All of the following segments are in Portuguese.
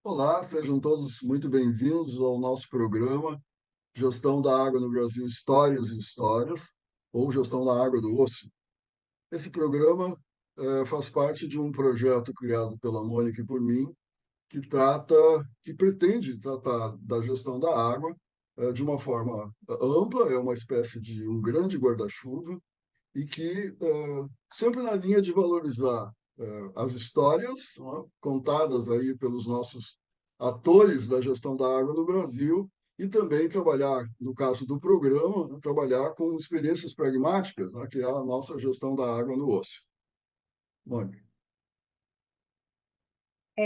Olá, sejam todos muito bem-vindos ao nosso programa Gestão da Água no Brasil, Histórias e Histórias, ou Gestão da Água do Osso. Esse programa faz parte de um projeto criado pela Mônica e por mim, que pretende tratar da gestão da água de uma forma ampla, é uma espécie de um grande guarda-chuva, e que sempre na linha de valorizar as histórias, né, contadas aí pelos nossos atores da gestão da água no Brasil e também trabalhar, no caso do programa, né, trabalhar com experiências pragmáticas, né, que é a nossa gestão da água no osso. Mônica.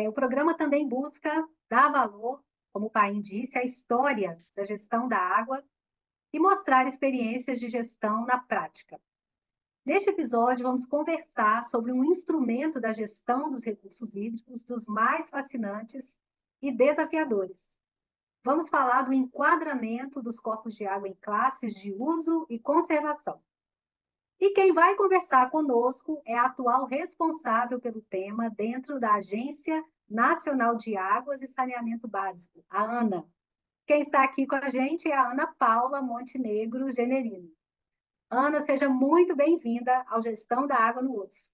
O programa também busca dar valor, como o Paim disse, à história da gestão da água e mostrar experiências de gestão na prática. Neste episódio, vamos conversar sobre um instrumento da gestão dos recursos hídricos dos mais fascinantes e desafiadores. Vamos falar do enquadramento dos corpos de água em classes de uso e conservação. E quem vai conversar conosco é a atual responsável pelo tema dentro da Agência Nacional de Águas e Saneamento Básico, a ANA. Quem está aqui com a gente é a Ana Paula Montenegro Generino. Ana, seja muito bem-vinda ao Gestão da Água no Osso.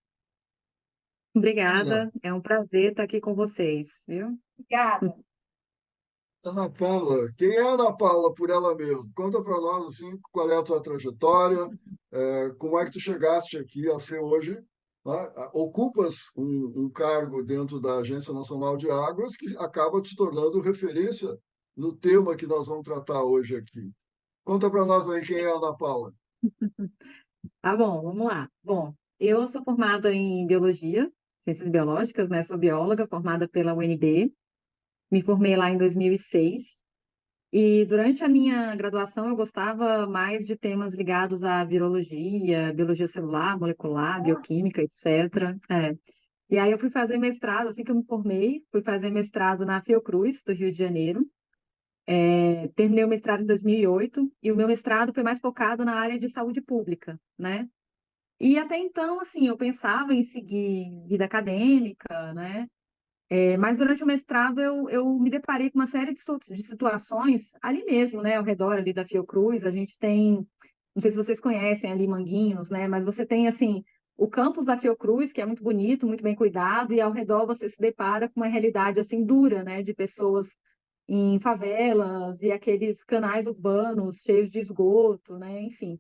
Ana, Obrigada, é um prazer estar aqui com vocês, viu? Obrigada. Ana Paula, quem é a Ana Paula por ela mesma? Conta para nós assim, qual é a tua trajetória, como é que tu chegaste aqui a ser hoje, né? Ocupas um cargo dentro da Agência Nacional de Águas que acaba te tornando referência no tema que nós vamos tratar hoje aqui. Conta para nós aí quem é a Ana Paula. Tá bom, vamos lá. Bom, eu sou formada em Biologia, Ciências Biológicas, né? Sou bióloga formada pela UNB. Me formei lá em 2006. E durante a minha graduação eu gostava mais de temas ligados à virologia, biologia celular, molecular, bioquímica, etc. E aí eu fui fazer mestrado, assim que eu me formei, fui fazer mestrado na Fiocruz, do Rio de Janeiro. Terminei o mestrado em 2008 e o meu mestrado foi mais focado na área de saúde pública, né? E até então, assim, eu pensava em seguir vida acadêmica, né? Mas durante o mestrado eu me deparei com uma série de situações ali mesmo, né? Ao redor ali da Fiocruz, a gente tem, não sei se vocês conhecem ali Manguinhos, né? Mas você tem, assim, o campus da Fiocruz, que é muito bonito, muito bem cuidado, e ao redor você se depara com uma realidade, assim, dura, né? De pessoas em favelas e aqueles canais urbanos cheios de esgoto, né? Enfim.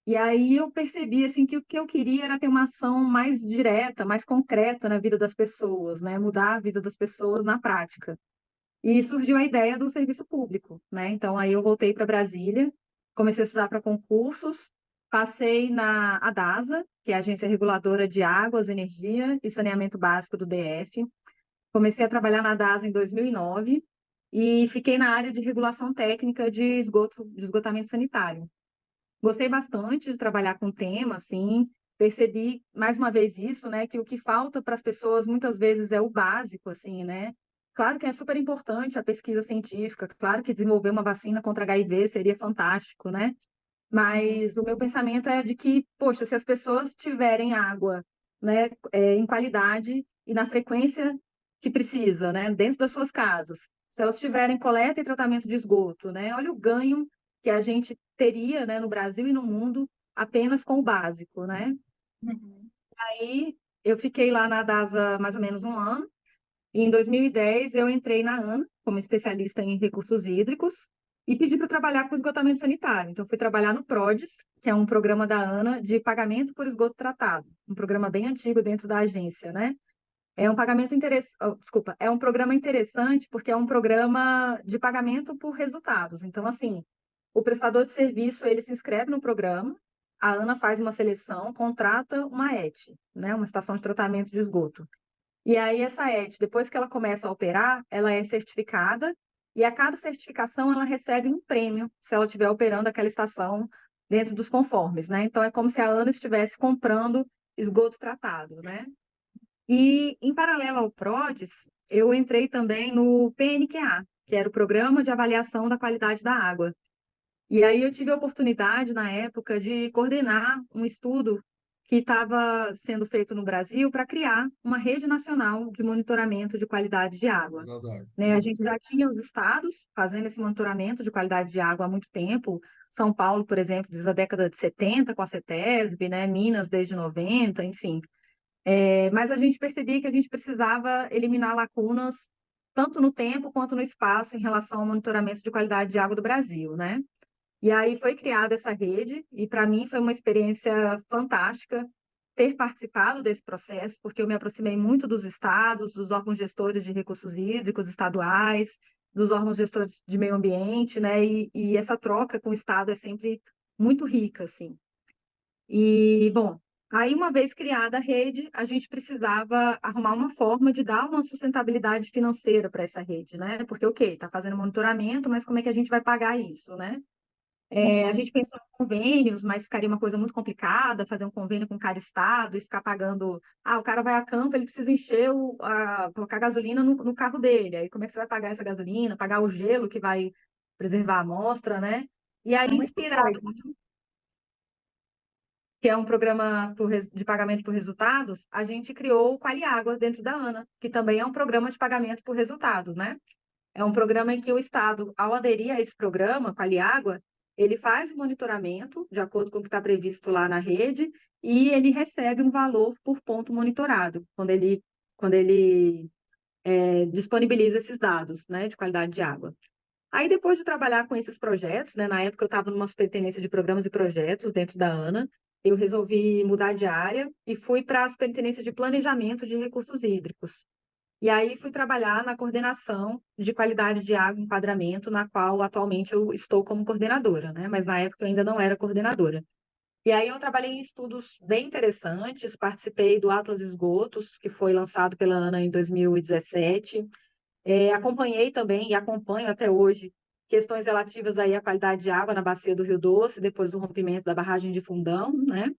E aí eu percebi assim que o que eu queria era ter uma ação mais direta, mais concreta na vida das pessoas, né? Mudar a vida das pessoas na prática. E surgiu a ideia do serviço público, né? Então aí eu voltei para Brasília, comecei a estudar para concursos, passei na ADASA, que é a Agência Reguladora de Águas, Energia e Saneamento Básico do DF. Comecei a trabalhar na DASA em 2009 e fiquei na área de regulação técnica de esgoto, de esgotamento sanitário. Gostei bastante de trabalhar com o tema, assim, percebi mais uma vez isso, né, que o que falta para as pessoas muitas vezes é o básico, assim, né? Claro que é super importante a pesquisa científica, claro que desenvolver uma vacina contra HIV seria fantástico, né? Mas o meu pensamento é de que, poxa, se as pessoas tiverem água, né, em qualidade e na frequência que precisa, né, dentro das suas casas, se elas tiverem coleta e tratamento de esgoto, né, olha o ganho que a gente teria, né, no Brasil e no mundo apenas com o básico, né? Uhum. Aí eu fiquei lá na DASA mais ou menos um ano. E em 2010, eu entrei na ANA como especialista em recursos hídricos e pedi para trabalhar com esgotamento sanitário. Então, fui trabalhar no PRODES, que é um programa da ANA de pagamento por esgoto tratado, um programa bem antigo dentro da agência, né? É um pagamento interessante, desculpa, é um programa interessante porque é um programa de pagamento por resultados. Então, assim, o prestador de serviço, ele se inscreve no programa, a ANA faz uma seleção, contrata uma ET, né? Uma estação de tratamento de esgoto. E aí essa ET, depois que ela começa a operar, ela é certificada e a cada certificação ela recebe um prêmio se ela estiver operando aquela estação dentro dos conformes, né? Então é como se a ANA estivesse comprando esgoto tratado, né? E em paralelo ao PRODES, eu entrei também no PNQA, que era o Programa de Avaliação da Qualidade da Água. E aí eu tive a oportunidade, na época, de coordenar um estudo que estava sendo feito no Brasil para criar uma rede nacional de monitoramento de qualidade de água. Verdade. Né? A gente já tinha os estados fazendo esse monitoramento de qualidade de água há muito tempo. São Paulo, por exemplo, desde a década de 70 com a CETESB, né? Minas desde 90, enfim. Mas a gente percebia que a gente precisava eliminar lacunas tanto no tempo quanto no espaço em relação ao monitoramento de qualidade de água do Brasil, né? E aí foi criada essa rede, e para mim foi uma experiência fantástica ter participado desse processo, porque eu me aproximei muito dos estados, dos órgãos gestores de recursos hídricos estaduais, dos órgãos gestores de meio ambiente, né? E essa troca com o estado é sempre muito rica, assim. E, bom, aí uma vez criada a rede, a gente precisava arrumar uma forma de dar uma sustentabilidade financeira para essa rede, né? Porque, ok, está fazendo monitoramento, mas como é que a gente vai pagar isso, né? A gente pensou em convênios, mas ficaria uma coisa muito complicada, fazer um convênio com cada estado e ficar pagando. Ah, o cara vai a campo, ele precisa encher, colocar gasolina no carro dele. Aí como é que você vai pagar essa gasolina? Pagar o gelo que vai preservar a amostra, né? E aí, É muita inspirado, coisa. que é um programa de pagamento por resultados, a gente criou o Qualiágua dentro da ANA, que também é um programa de pagamento por resultados, né? É um programa em que o Estado, ao aderir a esse programa, Qualiágua, ele faz o monitoramento, de acordo com o que está previsto lá na rede, e ele recebe um valor por ponto monitorado, quando ele disponibiliza esses dados, né, de qualidade de água. Aí, depois de trabalhar com esses projetos, né, na época eu estava numa superintendência de programas e projetos dentro da ANA, eu resolvi mudar de área e fui para a superintendência de planejamento de recursos hídricos. E aí fui trabalhar na coordenação de qualidade de água e enquadramento, na qual atualmente eu estou como coordenadora, né? Mas na época eu ainda não era coordenadora. E aí eu trabalhei em estudos bem interessantes, participei do Atlas Esgotos, que foi lançado pela ANA em 2017. Acompanhei também e acompanho até hoje questões relativas aí à qualidade de água na bacia do Rio Doce, depois do rompimento da barragem de Fundão, né?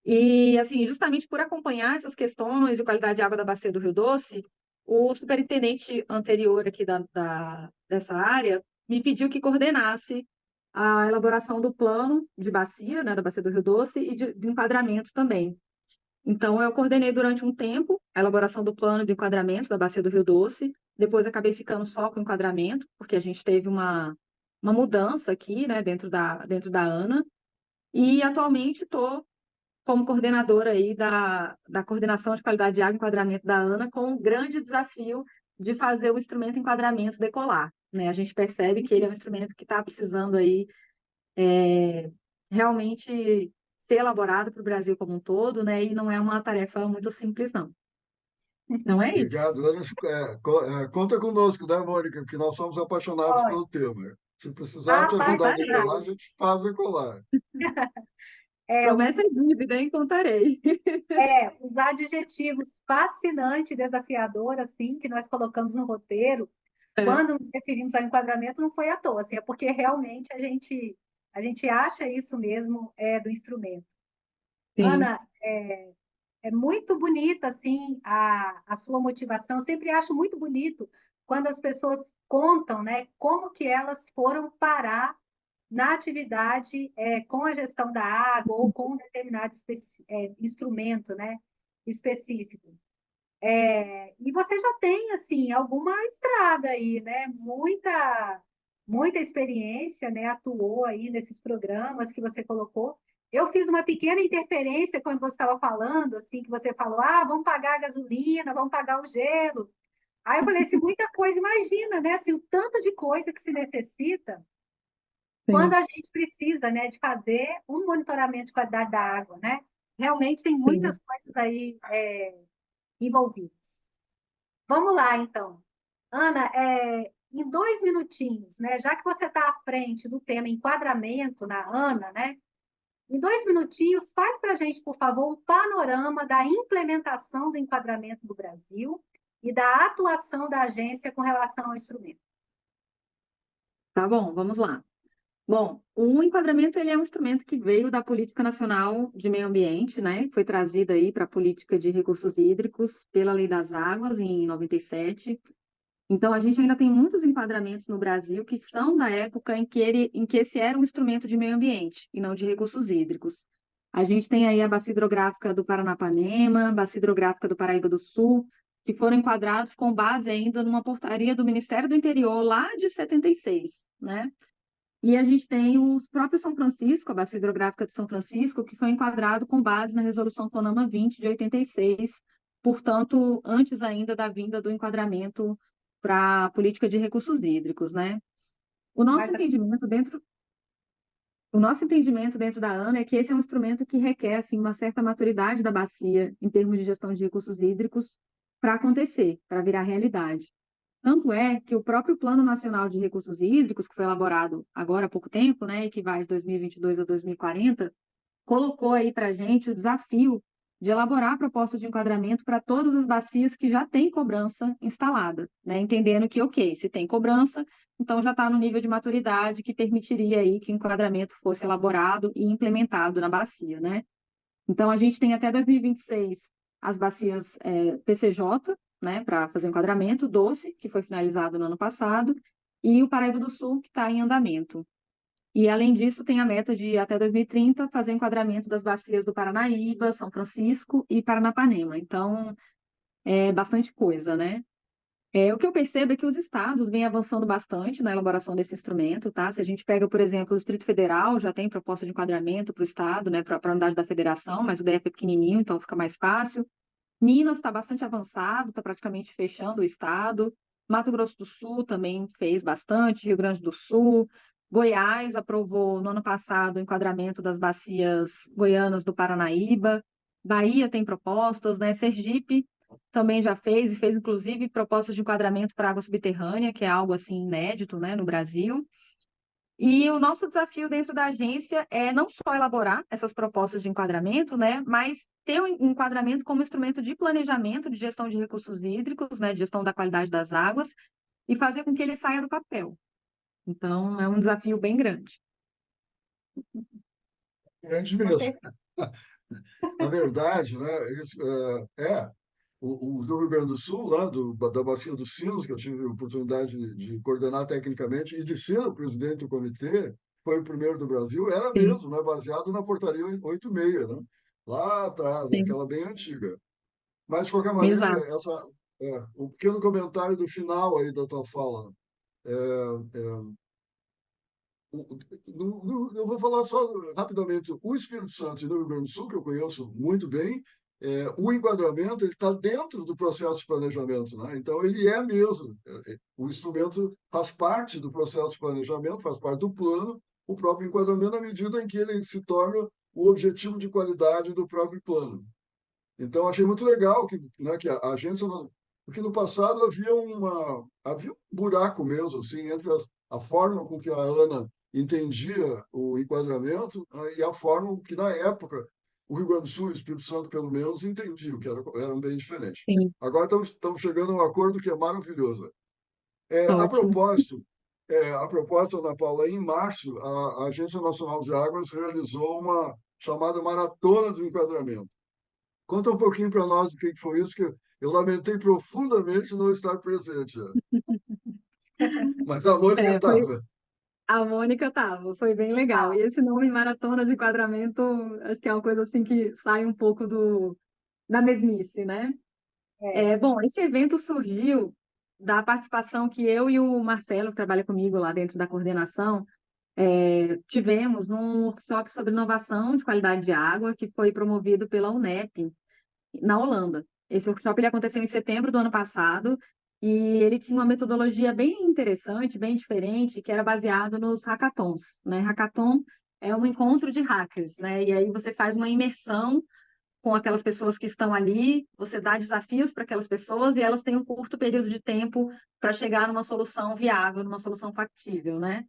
E, assim, justamente por acompanhar essas questões de qualidade de água da bacia do Rio Doce, o superintendente anterior aqui dessa área me pediu que coordenasse a elaboração do plano de bacia, né, da bacia do Rio Doce e de enquadramento também. Então, eu coordenei durante um tempo a elaboração do plano de enquadramento da bacia do Rio Doce, depois acabei ficando só com o enquadramento, porque a gente teve uma mudança aqui, né, dentro da ANA, e atualmente estou como coordenadora aí da coordenação de qualidade de água e enquadramento da ANA, com o grande desafio de fazer o instrumento enquadramento decolar, né? A gente percebe que ele é um instrumento que está precisando aí realmente ser elaborado para o Brasil como um todo, né? E não é uma tarefa muito simples, não. Não é isso? Obrigado, Ana. Conta conosco, né, Mônica? Porque nós somos apaixonados Olha, pelo tema. Se precisar te ajudar a Contarei. decolar, apaixonada. a gente faz decolar. É, Promessa é dívida, hein? Contarei. os adjetivos fascinante e desafiador, assim, que nós colocamos no roteiro, É, quando nos referimos ao enquadramento, não foi à toa, assim, é porque realmente a gente acha isso mesmo do instrumento. sim, Ana, é muito bonita, assim, a sua motivação. Eu sempre acho muito bonito quando as pessoas contam, né, como que elas foram parar na atividade com a gestão da água ou com um determinado instrumento, né, específico. E você já tem, assim, alguma estrada aí, né? Muita experiência, né? Atuou aí nesses programas que você colocou. Eu fiz uma pequena interferência quando você estava falando, assim, que você falou, ah, vamos pagar a gasolina, vamos pagar o gelo. Aí eu falei, se muita coisa, imagina, né? Assim, o tanto de coisa que se necessita quando sim, a gente precisa, né, de fazer um monitoramento de qualidade da água, né? Realmente tem muitas sim. coisas aí envolvidas. Vamos lá, então. Ana, em 2 minutinhos, né? Já que você está à frente do tema enquadramento na ANA, né? Em 2 minutinhos, faz para a gente, por favor, um panorama da implementação do enquadramento do Brasil e da atuação da agência com relação ao instrumento. Tá bom, vamos lá. Bom, o enquadramento ele é um instrumento que veio da Política Nacional de Meio Ambiente, né? Foi trazido aí para a Política de Recursos Hídricos pela Lei das Águas em 97. Então, a gente ainda tem muitos enquadramentos no Brasil que são da época em que esse era um instrumento de meio ambiente e não de recursos hídricos. A gente tem aí a bacia hidrográfica do Paranapanema, bacia hidrográfica do Paraíba do Sul, que foram enquadrados com base ainda numa portaria do Ministério do Interior lá de 76, né? E a gente tem o próprio São Francisco, a bacia hidrográfica de São Francisco, que foi enquadrado com base na Resolução CONAMA 20 de 86, portanto, antes ainda da vinda do enquadramento para a política de recursos hídricos, né? O nosso Mas entendimento dentro, o nosso entendimento dentro da ANA é que esse é um instrumento que requer assim, uma certa maturidade da bacia em termos de gestão de recursos hídricos para acontecer, para virar realidade. Tanto é que o próprio Plano Nacional de Recursos Hídricos, que foi elaborado agora há pouco tempo, né, e que vai de 2022 a 2040, colocou aí para a gente o desafio de elaborar propostas de enquadramento para todas as bacias que já têm cobrança instalada, né, entendendo que, ok, se tem cobrança, então já está no nível de maturidade que permitiria aí que o enquadramento fosse elaborado e implementado na bacia, né? Então, a gente tem até 2026 as bacias PCJ, né, para fazer o enquadramento, Doce, que foi finalizado no ano passado, e o Paraíba do Sul, que está em andamento. E, além disso, tem a meta de, até 2030, fazer enquadramento das bacias do Paranaíba, São Francisco e Paranapanema. Então, é bastante coisa, né? O que eu percebo é que os estados vêm avançando bastante na elaboração desse instrumento, tá? Se a gente pega, por exemplo, o Distrito Federal, já tem proposta de enquadramento para o estado, né, para a unidade da federação, mas o DF é pequenininho, então fica mais fácil. Minas está bastante avançado, está praticamente fechando o estado. Mato Grosso do Sul também fez bastante, Rio Grande do Sul. Goiás aprovou no ano passado o enquadramento das bacias goianas do Paranaíba. Bahia tem propostas, né? Sergipe também já fez, e fez inclusive propostas de enquadramento para água subterrânea, que é algo assim inédito, né, no Brasil. E o nosso desafio dentro da agência é não só elaborar essas propostas de enquadramento, né, mas ter o enquadramento como instrumento de planejamento, de gestão de recursos hídricos, né, de gestão da qualidade das águas, e fazer com que ele saia do papel. Então, é um desafio bem grande. Grande mesmo. vocês, Na verdade, né, o do Rio Grande do Sul, lá da Bacia dos Sinos, que eu tive a oportunidade de coordenar tecnicamente e de ser o presidente do comitê, foi o primeiro do Brasil, era Sim, mesmo, né, baseado na portaria 86, né? Lá atrás, sim, aquela bem antiga. Mas, de qualquer maneira, exato. o pequeno comentário do final aí da tua fala, eu vou falar só rapidamente. O Espírito Santo e no Rio Grande do Sul, que eu conheço muito bem, o enquadramento ele está dentro do processo de planejamento, né? Então ele é mesmo. O instrumento faz parte do processo de planejamento, faz parte do plano, o próprio enquadramento, na medida em que ele se torna o objetivo de qualidade do próprio plano. Então achei muito legal que, né, que a agência, porque no passado havia um buraco mesmo, assim, entre a forma com que a Ana entendia o enquadramento, né, e a forma que, na época, o Rio Grande do Sul e o Espírito Santo, pelo menos, entendiam, que eram bem diferentes. Sim, Agora estamos chegando a um acordo que é maravilhoso. A ótimo. propósito, Ana Paula, em março, a Agência Nacional de Águas realizou uma chamada Maratona do Enquadramento. Conta um pouquinho para nós o que foi isso, que eu lamentei profundamente não estar presente, mas a Mônica Foi, estava. a Mônica estava, foi bem legal. ah, E esse nome maratona de enquadramento, acho que é uma coisa assim que sai um pouco da mesmice, né? é, Bom, esse evento surgiu da participação que eu e o Marcelo, que trabalha comigo lá dentro da coordenação, tivemos num workshop sobre inovação de qualidade de água, que foi promovido pela UNEP, na Holanda. Esse workshop ele aconteceu em setembro do ano passado, e ele tinha uma metodologia bem interessante, bem diferente, que era baseado nos hackathons, né? Hackathon é um encontro de hackers, né? E aí você faz uma imersão com aquelas pessoas que estão ali, você dá desafios para aquelas pessoas e elas têm um curto período de tempo para chegar numa solução viável, numa solução factível, né?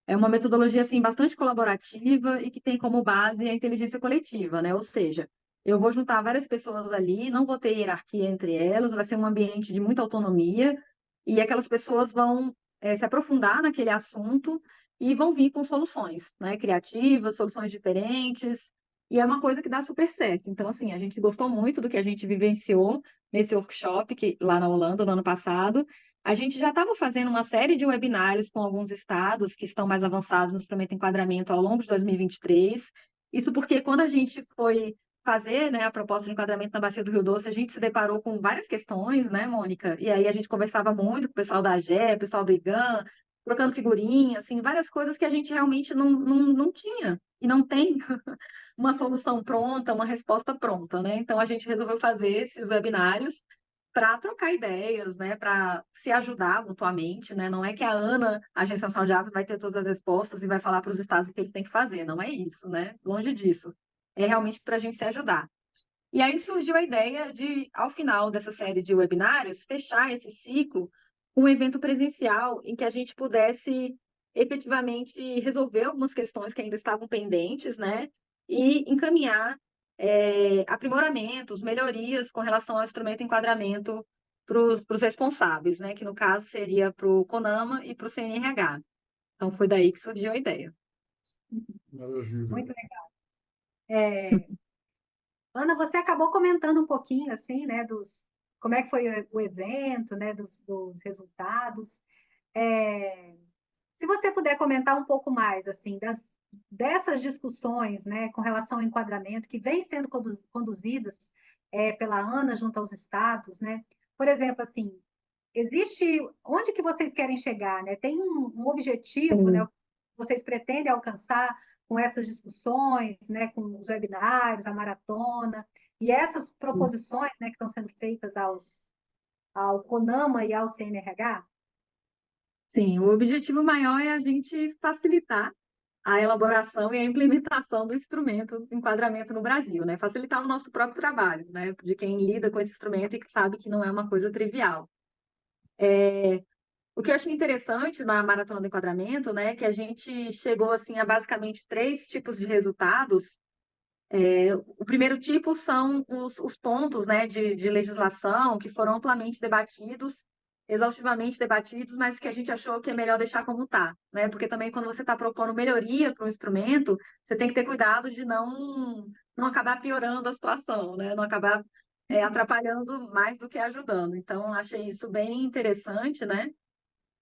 É uma metodologia assim bastante colaborativa e que tem como base a inteligência coletiva, né? Ou seja, eu vou juntar várias pessoas ali, não vou ter hierarquia entre elas, vai ser um ambiente de muita autonomia e aquelas pessoas vão se aprofundar naquele assunto e vão vir com soluções, né? Criativas, soluções diferentes. E é uma coisa que dá super certo. Então, assim, a gente gostou muito do que a gente vivenciou nesse workshop lá na Holanda, no ano passado. a gente já estava fazendo uma série de webinários com alguns estados que estão mais avançados no instrumento de enquadramento ao longo de 2023. Isso porque quando a gente foi fazer, né, a proposta de enquadramento na Bacia do Rio Doce, a gente se deparou com várias questões, né, Mônica? E aí a gente conversava muito com o pessoal da AGE, o pessoal do IGAM, trocando figurinha, assim, várias coisas que a gente realmente não tinha e não tem uma solução pronta, uma resposta pronta, né? Então a gente resolveu fazer esses webinários para trocar ideias, né, para se ajudar mutuamente, né? Não é que a ANA, a Agência Nacional de Águas, vai ter todas as respostas e vai falar para os estados o que eles têm que fazer, não é isso, né? Longe disso. É realmente para a gente se ajudar. E aí surgiu a ideia de, ao final dessa série de webinários, fechar esse ciclo com um evento presencial em que a gente pudesse efetivamente resolver algumas questões que ainda estavam pendentes, né? E encaminhar aprimoramentos, melhorias com relação ao instrumento de enquadramento para os responsáveis, né? Que no caso seria para o CONAMA e para o CNRH. Então foi daí que surgiu a ideia. Maravilha. Muito legal. Ana, você acabou comentando um pouquinho, assim, né, como é que foi o evento, né, dos resultados. É, Se você puder comentar um pouco mais, assim, dessas discussões, né, com relação ao enquadramento que vem sendo conduzidas pela ANA junto aos estados, né? Por exemplo, assim, onde que vocês querem chegar, né? Tem um objetivo, né? Sim. Que vocês pretendem alcançar com essas discussões, né? Com os webinários, a maratona e essas proposições, né? Que estão sendo feitas ao CONAMA e ao CNRH? Sim, o objetivo maior é a gente facilitar a elaboração e a implementação do instrumento de enquadramento no Brasil, né? Facilitar o nosso próprio trabalho, né? De quem lida com esse instrumento e que sabe que não é uma coisa trivial. O que eu achei interessante na Maratona do Enquadramento, né, é que a gente chegou assim a basicamente três tipos de resultados. O primeiro tipo são os pontos, né, de legislação que foram amplamente debatidos, exaustivamente debatidos, mas que a gente achou que é melhor deixar como está, né? Porque também quando você está propondo melhoria para um instrumento, você tem que ter cuidado de não acabar piorando a situação, né? Não acabar atrapalhando mais do que ajudando. Então, achei isso bem interessante, né?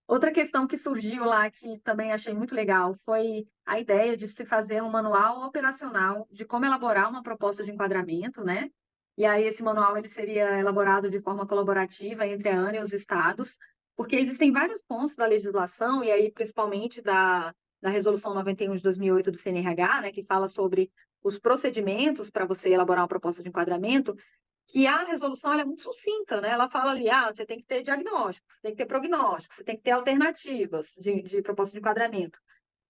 Outra questão que surgiu lá, que também achei muito legal, foi a ideia de se fazer um manual operacional de como elaborar uma proposta de enquadramento, né? E aí esse manual ele seria elaborado de forma colaborativa entre a ANA e os estados, porque existem vários pontos da legislação, e aí principalmente da Resolução 91 de 2008 do CNRH, né, que fala sobre os procedimentos para você elaborar uma proposta de enquadramento, que a resolução ela é muito sucinta, né? Ela fala ali, você tem que ter diagnóstico, você tem que ter prognóstico, você tem que ter alternativas de proposta de enquadramento.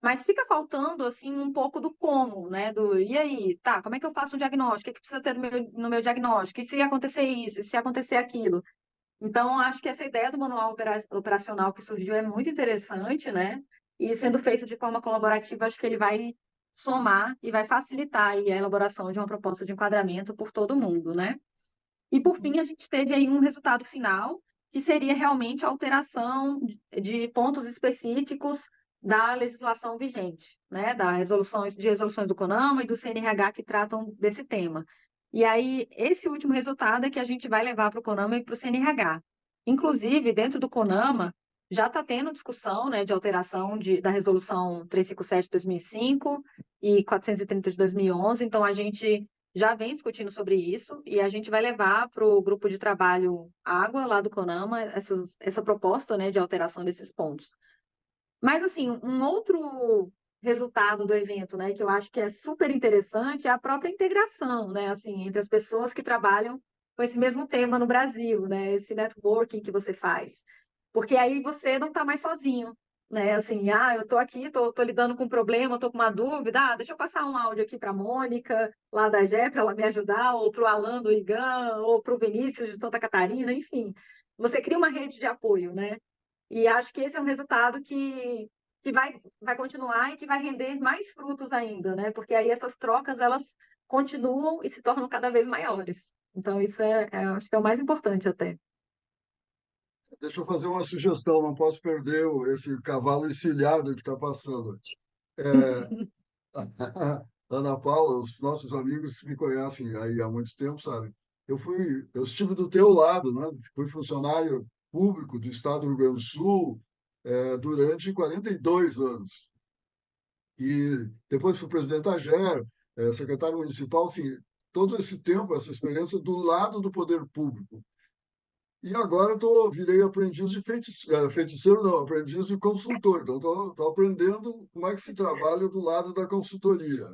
Mas fica faltando, assim, um pouco do como, né? E aí, tá, como é que eu faço um diagnóstico? O que precisa ter no meu diagnóstico? E se acontecer isso? E se acontecer aquilo? Então, acho que essa ideia do manual operacional que surgiu é muito interessante, né? E sendo feito de forma colaborativa, acho que ele vai somar e vai facilitar aí a elaboração de uma proposta de enquadramento por todo mundo, né? E, por fim, a gente teve aí um resultado final, que seria realmente a alteração de pontos específicos da legislação vigente, né? De resoluções do CONAMA e do CNRH que tratam desse tema. E aí, esse último resultado é que a gente vai levar para o CONAMA e para o CNRH. Inclusive, dentro do CONAMA, já está tendo discussão, né, de alteração da resolução 357 de 2005 e 430 de 2011, então a gente já vem discutindo sobre isso e a gente vai levar para o grupo de trabalho Água, lá do CONAMA, essa proposta, né, de alteração desses pontos. Mas, assim, um outro resultado do evento, né, que eu acho que é super interessante é a própria integração, né, assim, entre as pessoas que trabalham com esse mesmo tema no Brasil, né, esse networking que você faz. Porque aí você não está mais sozinho, né, assim, eu estou aqui, tô lidando com um problema, estou com uma dúvida, deixa eu passar um áudio aqui para a Mônica, lá da GE, para ela me ajudar, ou para o Alan do IGAM, ou para o Vinícius de Santa Catarina, enfim. Você cria uma rede de apoio, né? E acho que esse é um resultado que vai continuar e que vai render mais frutos ainda, né? Porque aí essas trocas, elas continuam e se tornam cada vez maiores. Então, isso acho que é o mais importante até. Deixa eu fazer uma sugestão, não posso perder esse cavalo encilhado que está passando. É, Ana Paula, os nossos amigos me conhecem aí há muito tempo, sabe? Eu estive do teu lado, né? Fui funcionário Público do Estado do Rio Grande do Sul durante 42 anos. E depois fui presidente da AGER, secretário municipal, enfim, todo esse tempo, essa experiência do lado do poder público. E agora virei aprendiz de feiticeiro, feiticeiro não, aprendiz de consultor. Então, estou aprendendo como é que se trabalha do lado da consultoria.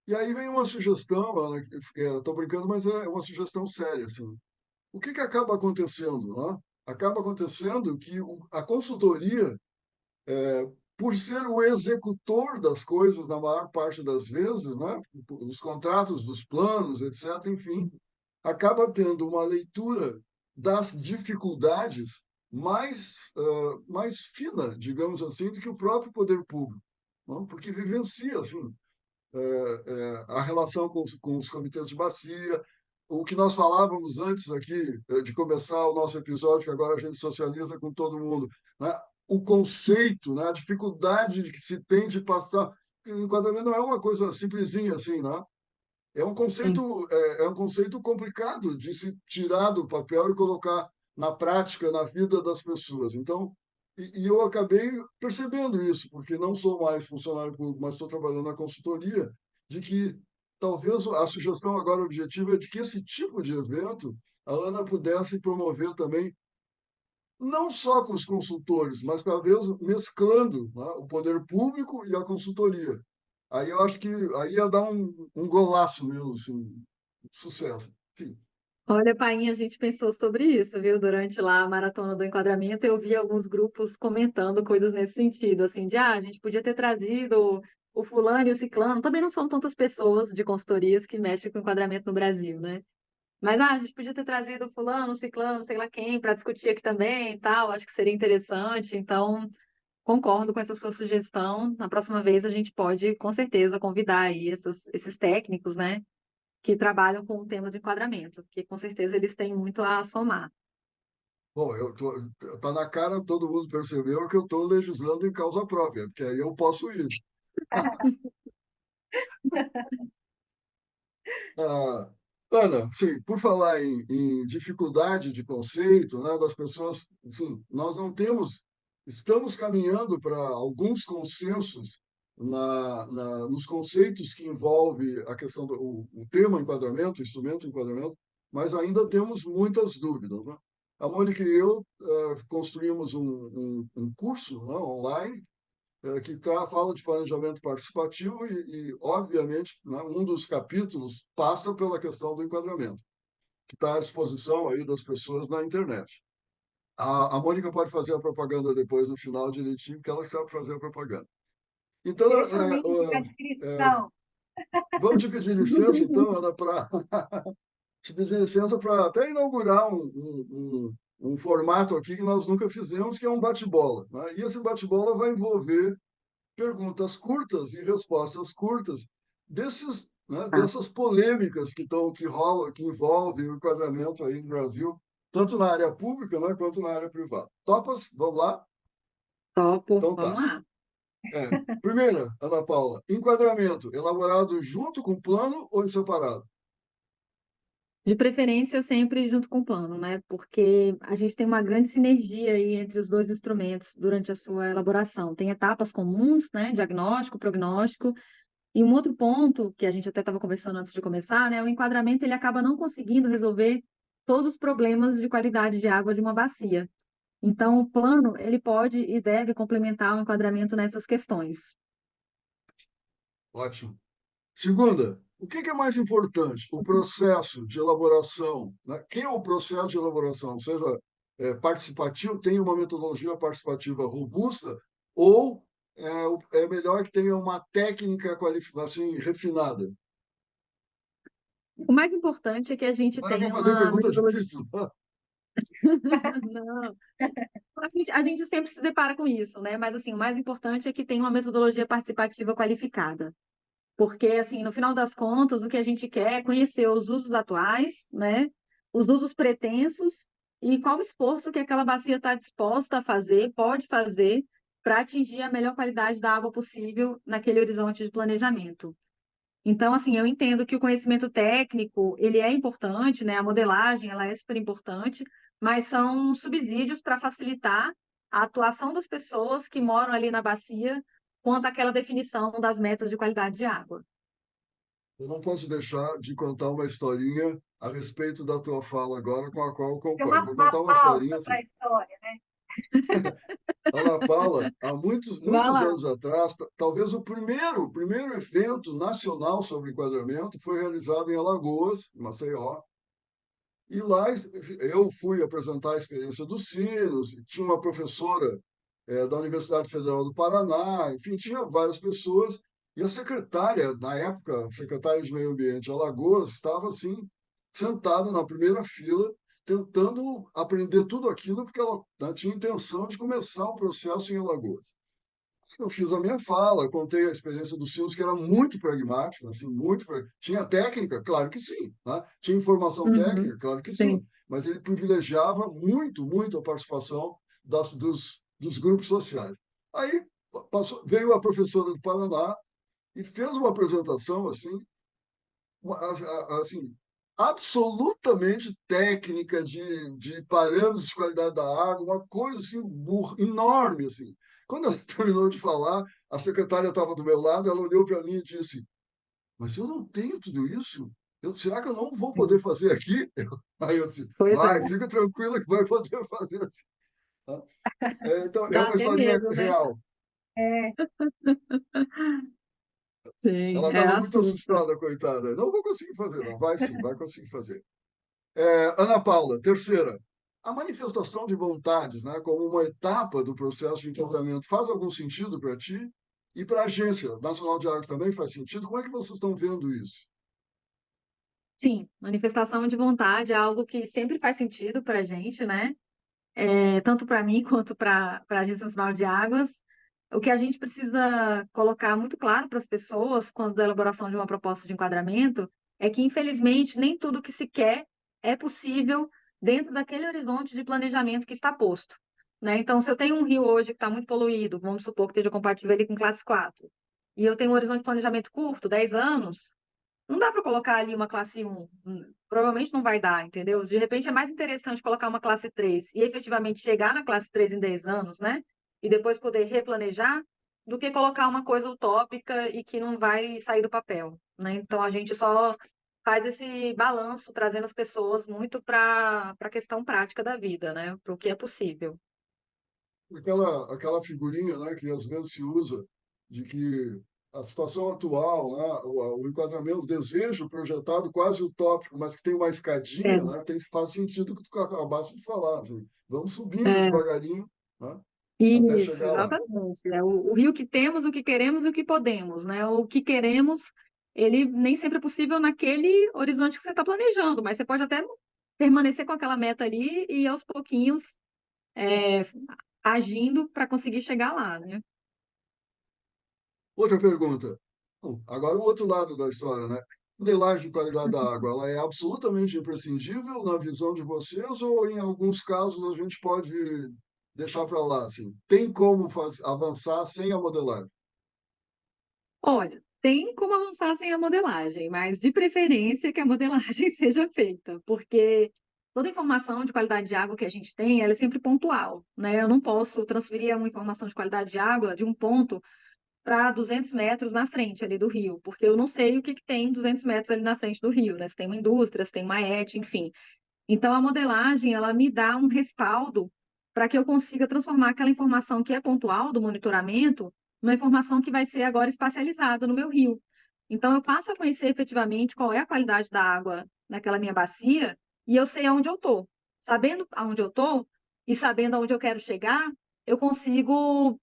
E aí vem uma sugestão, Ana, estou brincando, mas é uma sugestão séria. Assim. O que acaba acontecendo? Né? Acaba acontecendo que a consultoria, por ser o executor das coisas na maior parte das vezes, né? Os contratos dos planos, etc., enfim, acaba tendo uma leitura das dificuldades mais fina, digamos assim, do que o próprio poder público, não? Porque vivencia assim, a relação com os comitês de bacia, o que nós falávamos antes aqui de começar o nosso episódio, que agora a gente socializa com todo mundo, né? O conceito, né? A dificuldade de que se tem de passar. O enquadramento não é uma coisa simplesinha assim, né? Sim. É um conceito complicado de se tirar do papel e colocar na prática, na vida das pessoas. Então, e eu acabei percebendo isso, porque não sou mais funcionário público, mas estou trabalhando na consultoria, de que talvez a sugestão agora objetiva é de que esse tipo de evento a Ana pudesse promover também, não só com os consultores, mas talvez mesclando, né, o poder público e a consultoria. Aí eu acho que aí ia dar um golaço mesmo, assim, sucesso. Enfim, Olha, Painha, a gente pensou sobre isso, viu? Durante lá a maratona do enquadramento, eu vi alguns grupos comentando coisas nesse sentido, assim, de a gente podia ter trazido o fulano e o ciclano. Também não são tantas pessoas de consultorias que mexem com enquadramento no Brasil, né? Mas a gente podia ter trazido o fulano, o ciclano, sei lá quem, para discutir aqui também e tal. Acho que seria interessante. Então, concordo com essa sua sugestão. Na próxima vez a gente pode, com certeza, convidar aí esses técnicos, né? Que trabalham com o tema de enquadramento, que com certeza eles têm muito a somar. bom, tá na cara, todo mundo percebeu que eu estou legislando em causa própria, porque aí eu posso ir. Ah, Ana, sim, por falar em dificuldade de conceito, né, das pessoas, sim, nós não temos, estamos caminhando para alguns consensos nos conceitos que envolve a questão do o tema enquadramento, o instrumento enquadramento, mas ainda temos muitas dúvidas, né? A Mônica e eu construímos um curso, né, online que fala de planejamento participativo obviamente, né, um dos capítulos passa pela questão do enquadramento, que está à disposição aí das pessoas na internet. A Mônica pode fazer a propaganda depois, no final, direitinho, que ela sabe fazer a propaganda. Então, Deixa o link na é, descrição. vamos te pedir licença, então, Ana, para te pedir licença para até inaugurar um formato aqui que nós nunca fizemos, que é um bate-bola. Né? E esse bate-bola vai envolver perguntas curtas e respostas curtas né, Tá. dessas polêmicas que rolam, que envolvem o enquadramento aí no Brasil, tanto na área pública, né, quanto na área privada. Topas? Vamos lá? Topo, Então vamos tá. lá. Primeira, Ana Paula, enquadramento elaborado junto com o plano ou em separado? De preferência, sempre junto com o plano, né? Porque a gente tem uma grande sinergia aí entre os dois instrumentos durante a sua elaboração. Tem etapas comuns, né? Diagnóstico, prognóstico. E um outro ponto que a gente até estava conversando antes de começar, né? O enquadramento ele acaba não conseguindo resolver todos os problemas de qualidade de água de uma bacia. Então, o plano ele pode e deve complementar o enquadramento nessas questões. Ótimo. Segunda, o que é mais importante? O processo de elaboração, né? Que é o processo de elaboração? Ou seja, participativo, tem uma metodologia participativa robusta ou é melhor que tenha uma técnica assim, refinada? O mais importante é que a gente Agora vem tenha fazer uma pergunta metodologia. difícil. Não. A gente sempre se depara com isso, né? Mas assim, o mais importante é que tenha uma metodologia participativa qualificada. Porque, assim, no final das contas, o que a gente quer é conhecer os usos atuais, né? Os usos pretensos e qual esforço que aquela bacia está disposta a fazer, pode fazer, para atingir a melhor qualidade da água possível naquele horizonte de planejamento. Então, assim, eu entendo que o conhecimento técnico, ele é importante, né? A modelagem, ela é super importante, mas são subsídios para facilitar a atuação das pessoas que moram ali na bacia quanto àquela definição das metas de qualidade de água. Eu não posso deixar de contar uma historinha a respeito da tua fala agora, com a qual eu Tem concordo. uma, Vou uma contar uma historinha pausa para assim. a história, né? Ana Paula, há muitos, Vai muitos lá. anos atrás, talvez o primeiro evento nacional sobre enquadramento foi realizado em Alagoas, em Maceió. E lá eu fui apresentar a experiência dos sinos, tinha uma professora da Universidade Federal do Paraná, enfim, tinha várias pessoas. E a secretária, na época, a secretária de Meio Ambiente de Alagoas, estava assim, sentada na primeira fila, tentando aprender tudo aquilo, porque ela, né, tinha intenção de começar um processo em Alagoas. Eu fiz a minha fala, contei a experiência dos filmes, que era muito pragmática, assim, tinha técnica, claro que sim, né? Tinha informação Uhum. técnica, claro que sim, Sim. mas ele privilegiava muito, muito a participação dos grupos sociais. Aí veio a professora do Paraná e fez uma apresentação assim, assim, absolutamente técnica de parâmetros de qualidade da água, uma coisa assim, enorme assim. Quando ela terminou de falar, a secretária estava do meu lado, ela olhou para mim e disse: Mas eu não tenho tudo isso? Será que eu não vou poder Sim. fazer aqui? Aí eu disse: Pois é. Vai, fica tranquila que vai poder fazer. Tá? Então, é Dá uma até historinha medo, né? real. É, Sim, Ela é estava muito assusta. assustada, coitada. Não vou conseguir fazer, não. Vai sim, vai conseguir fazer. Ana Paula, terceira. A manifestação de vontades, né, como uma etapa do processo de enquadramento, faz algum sentido para ti? E para a Agência Nacional de Águas também faz sentido? Como é que vocês estão vendo isso? Sim, manifestação de vontade é algo que sempre faz sentido para a gente, né? Tanto para mim quanto para a Agência Nacional de Águas. O que a gente precisa colocar muito claro para as pessoas, quando da elaboração de uma proposta de enquadramento, é que, infelizmente, nem tudo que se quer é possível dentro daquele horizonte de planejamento que está posto, né? Então, se eu tenho um rio hoje que está muito poluído, vamos supor que esteja compatível ali com classe 4, e eu tenho um horizonte de planejamento curto, 10 anos, não dá para colocar ali uma classe 1. Provavelmente não vai dar, entendeu? De repente é mais interessante colocar uma classe 3 e efetivamente chegar na classe 3 em 10 anos, né? E depois poder replanejar, do que colocar uma coisa utópica e que não vai sair do papel, né? Então a gente só faz esse balanço, trazendo as pessoas muito para a questão prática da vida, né? Para o que é possível. Aquela figurinha, né, que às vezes se usa de que a situação atual, né, o enquadramento, o desejo projetado quase utópico, mas que tem uma escadinha, É, né, faz sentido o que tu acabaste de falar. Assim, vamos subindo é, devagarinho, né, até isso, chegar lá. exatamente. É o rio que temos, o que queremos e o que podemos, né? O que queremos, ele nem sempre é possível naquele horizonte que você está planejando, mas você pode até permanecer com aquela meta ali e aos pouquinhos é, agindo para conseguir chegar lá, né? Outra pergunta. Bom, agora o outro lado da história, né? Modelagem de qualidade da água, ela é absolutamente imprescindível na visão de vocês ou em alguns casos a gente pode deixar para lá, assim? Tem como avançar sem a modelagem? Olha, tem como avançar sem a modelagem, mas de preferência que a modelagem seja feita, porque toda informação de qualidade de água que a gente tem, ela é sempre pontual, né? Eu não posso transferir uma informação de qualidade de água de um ponto para 200 metros na frente ali do rio, porque eu não sei o que tem 200 metros ali na frente do rio, né? Se tem uma indústria, se tem uma ET, enfim. Então, a modelagem, ela me dá um respaldo para que eu consiga transformar aquela informação que é pontual do monitoramento numa informação que vai ser agora espacializada no meu rio. Então, eu passo a conhecer efetivamente qual é a qualidade da água naquela minha bacia e eu sei aonde eu estou. Sabendo aonde eu estou e sabendo aonde eu quero chegar, eu consigo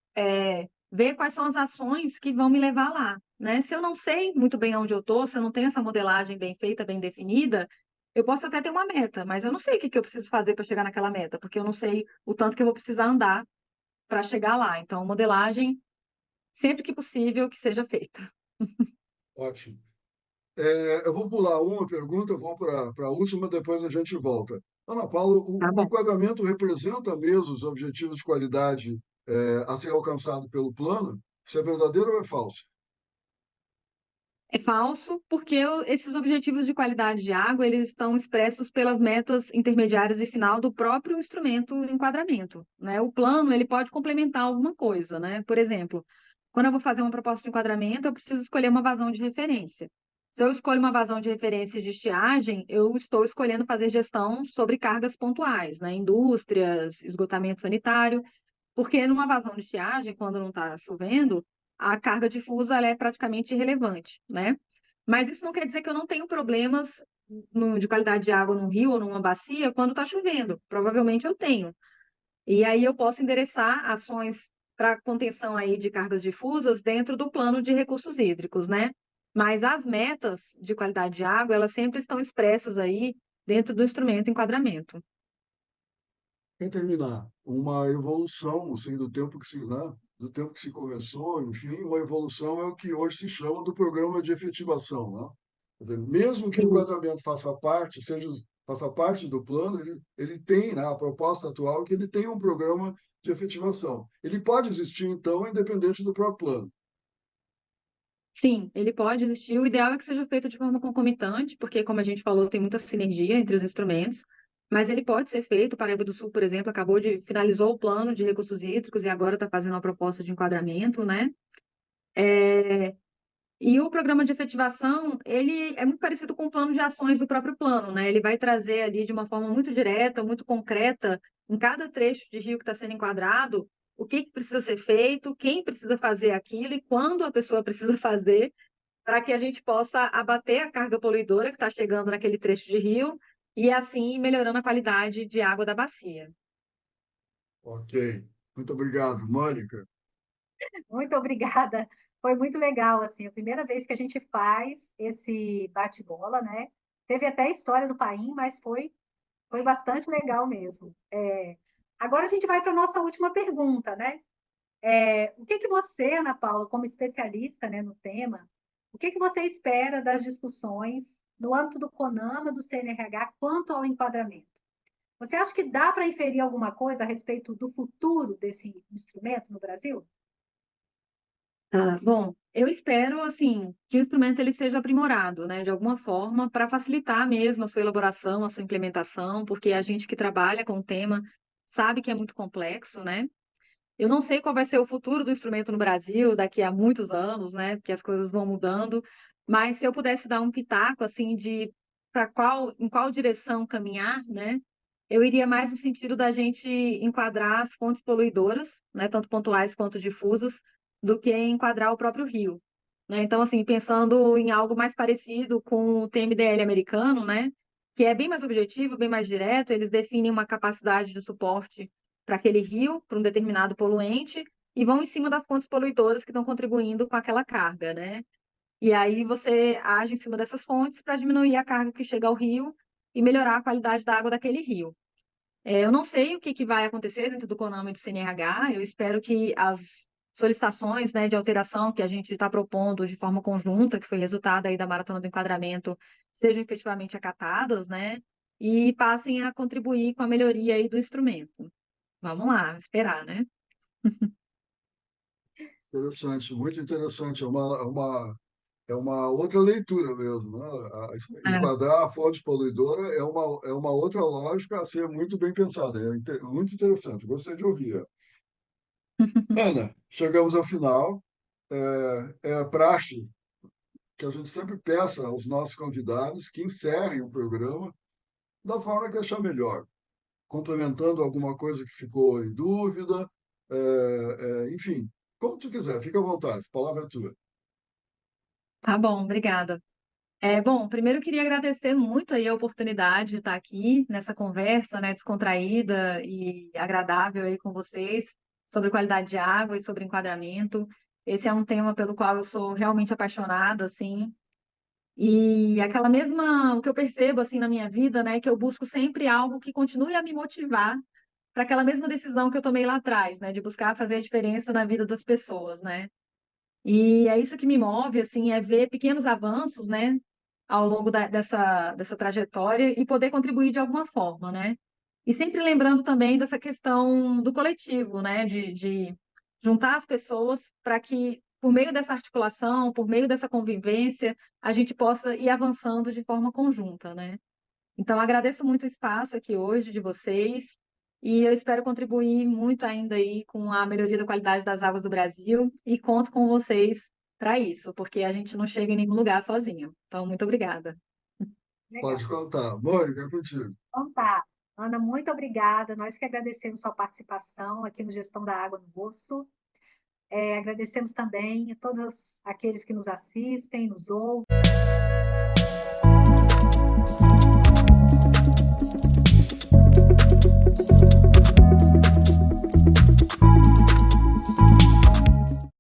ver quais são as ações que vão me levar lá, né? Se eu não sei muito bem aonde eu estou, se eu não tenho essa modelagem bem feita, bem definida, eu posso até ter uma meta, mas eu não sei o que que eu preciso fazer para chegar naquela meta, porque eu não sei o tanto que eu vou precisar andar para chegar lá. Então, modelagem, sempre que possível, que seja feita. Ótimo. Eu vou pular uma pergunta, eu vou para a última, depois a gente volta. Ana Paula, Tá o bom. enquadramento representa mesmo os objetivos de qualidade a ser alcançado pelo plano? Isso é verdadeiro ou é falso? É falso, porque esses objetivos de qualidade de água, eles estão expressos pelas metas intermediárias e final do próprio instrumento enquadramento, né? O plano, ele pode complementar alguma coisa, né? Por exemplo, quando eu vou fazer uma proposta de enquadramento, eu preciso escolher uma vazão de referência. Se eu escolho uma vazão de referência de estiagem, eu estou escolhendo fazer gestão sobre cargas pontuais, né? Indústrias, esgotamento sanitário, porque numa vazão de estiagem, quando não está chovendo, a carga difusa ela é praticamente irrelevante, né? Mas isso não quer dizer que eu não tenho problemas de qualidade de água num rio ou numa bacia quando está chovendo. Provavelmente eu tenho. E aí eu posso endereçar ações para contenção aí de cargas difusas dentro do plano de recursos hídricos, né? Mas as metas de qualidade de água, elas sempre estão expressas aí dentro do instrumento enquadramento. Quem terminar uma evolução, assim, do tempo que se começou, enfim, uma evolução é o que hoje se chama do programa de efetivação, né? Quer dizer, mesmo que o enquadramento faça parte do plano, ele tem, né, a proposta atual é que ele tem um programa de efetivação. Ele pode existir, então, independente do próprio plano. Sim, ele pode existir. O ideal é que seja feito de forma concomitante, porque, como a gente falou, tem muita sinergia entre os instrumentos, mas ele pode ser feito. O Paraíba do Sul, por exemplo, finalizou o plano de recursos hídricos e agora está fazendo uma proposta de enquadramento, né? É, E o programa de efetivação, ele é muito parecido com o plano de ações do próprio plano, né? Ele vai trazer ali de uma forma muito direta, muito concreta, em cada trecho de rio que está sendo enquadrado, o que precisa ser feito, quem precisa fazer aquilo e quando a pessoa precisa fazer, para que a gente possa abater a carga poluidora que está chegando naquele trecho de rio e assim melhorando a qualidade de água da bacia. Ok. Muito obrigado, Mônica. Muito obrigada. Foi muito legal, assim, a primeira vez que a gente faz esse bate-bola, né? Teve até a história do Paim, mas foi bastante legal mesmo. Agora a gente vai para a nossa última pergunta, né? O que que você, Ana Paula, como especialista, né, no tema, o que que você espera das discussões no âmbito do CONAMA, do CNRH, quanto ao enquadramento? Você acha que dá para inferir alguma coisa a respeito do futuro desse instrumento no Brasil? Bom, eu espero assim que o instrumento ele seja aprimorado, né, de alguma forma, para facilitar mesmo a sua elaboração, a sua implementação, porque a gente que trabalha com o tema sabe que é muito complexo, né? Eu não sei qual vai ser o futuro do instrumento no Brasil daqui a muitos anos, né? Porque as coisas vão mudando, mas se eu pudesse dar um pitaco assim de em qual direção caminhar, né? Eu iria mais no sentido da gente enquadrar as fontes poluidoras, né, tanto pontuais quanto difusas, do que enquadrar o próprio rio, né? Então, assim, pensando em algo mais parecido com o TMDL americano, né, que é bem mais objetivo, bem mais direto, eles definem uma capacidade de suporte para aquele rio, para um determinado poluente, e vão em cima das fontes poluidoras que estão contribuindo com aquela carga, né? E aí você age em cima dessas fontes para diminuir a carga que chega ao rio e melhorar a qualidade da água daquele rio. Eu não sei o que que vai acontecer dentro do CONAMA e do CNRH, eu espero que as solicitações, né, de alteração que a gente está propondo de forma conjunta, que foi resultado aí da Maratona do Enquadramento, sejam efetivamente acatadas, né, e passem a contribuir com a melhoria aí do instrumento. Vamos lá, esperar, né? Interessante, muito interessante. É uma outra leitura mesmo, né? É. Enquadrar a fonte poluidora é uma outra lógica a ser muito bem pensada. Muito interessante, gostei de ouvir. Ana, chegamos ao final. É praxe que a gente sempre peça aos nossos convidados que encerrem o programa da forma que achar melhor, complementando alguma coisa que ficou em dúvida, enfim, como tu quiser, fica à vontade, a palavra é tua. Tá bom, obrigada. Bom, primeiro eu queria agradecer muito aí a oportunidade de estar aqui nessa conversa, né, descontraída e agradável aí com vocês sobre qualidade de água e sobre enquadramento. Esse é um tema pelo qual eu sou realmente apaixonada, assim, e o que eu percebo, assim, na minha vida, né, que eu busco sempre algo que continue a me motivar para aquela mesma decisão que eu tomei lá atrás, né, de buscar fazer a diferença na vida das pessoas, né. E é isso que me move, assim, é ver pequenos avanços, né, ao longo dessa trajetória e poder contribuir de alguma forma, né? E sempre lembrando também dessa questão do coletivo, né, de juntar as pessoas para que por meio dessa articulação, por meio dessa convivência, a gente possa ir avançando de forma conjunta, né? Então, agradeço muito o espaço aqui hoje de vocês e eu espero contribuir muito ainda aí com a melhoria da qualidade das águas do Brasil e conto com vocês para isso, porque a gente não chega em nenhum lugar sozinho. Então, muito obrigada. Legal. Pode contar. Mônica, é contigo. Então tá. Ana, muito obrigada. Nós que agradecemos sua participação aqui no Gestão da Água no Poço. Agradecemos também a todos aqueles que nos assistem, nos ouvem.